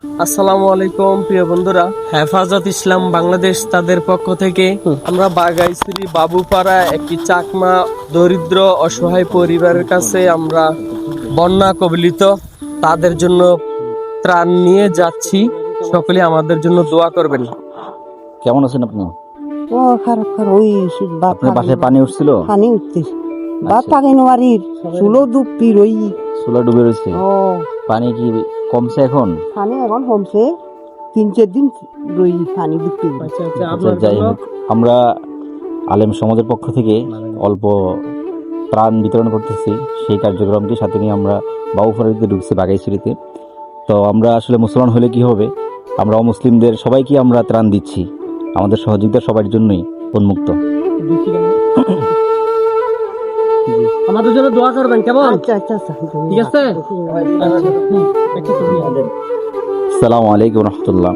আসসালামু আলাইকুম প্রিয় বন্ধুরা, হেফাজত ইসলাম বাংলাদেশ তাদের পক্ষ থেকে আমরা বাগাইছড়ি বাবুপাড়া একটি চাকমা দরিদ্র অসহায় পরিবারের কাছে আমরা বন্যা কবলিত তাদের জন্য ত্রাণ নিয়ে যাচ্ছি। সকলে আমাদের জন্য দোয়া করবেন। কেমন আছেন আপনি? ও খারাপ খারাপ ওই বাপ আপনার বাসায় পানি উঠছিল? পানি উঠতে বাপ আচ্ছা। থাকে নোয়ারির চুলো ডুবতি রই। চুলা ডুবে রয়েছে। ও পানি কি কমছে এখন? পানি এখন কমছে, 3-4 দিন রই পানি ডুবতি। আচ্ছা, যাই হোক, আমরা আলেম সমাজের পক্ষ থেকে অল্প ত্রাণ বিতরণ করতেছি। সেই কার্যক্রমটি সাথে নিয়ে আমরা বাবুপাড়াতে ঢুকছি, বাগাইছড়িতে। তো আমরা আসলে মুসলমান হলে কি হবে, আমরা অমুসলিমদের সবাইকে আমরা ত্রাণ দিচ্ছি। আমাদের সহযোগিতা সবার জন্যই উন্মুক্ত। আমাদের জন্য দোয়া করবেন, কেমন? আচ্ছা আচ্ছা আচ্ছা, ঠিক আছে। আসসালামু আলাইকুম রহমতুল্লাহ।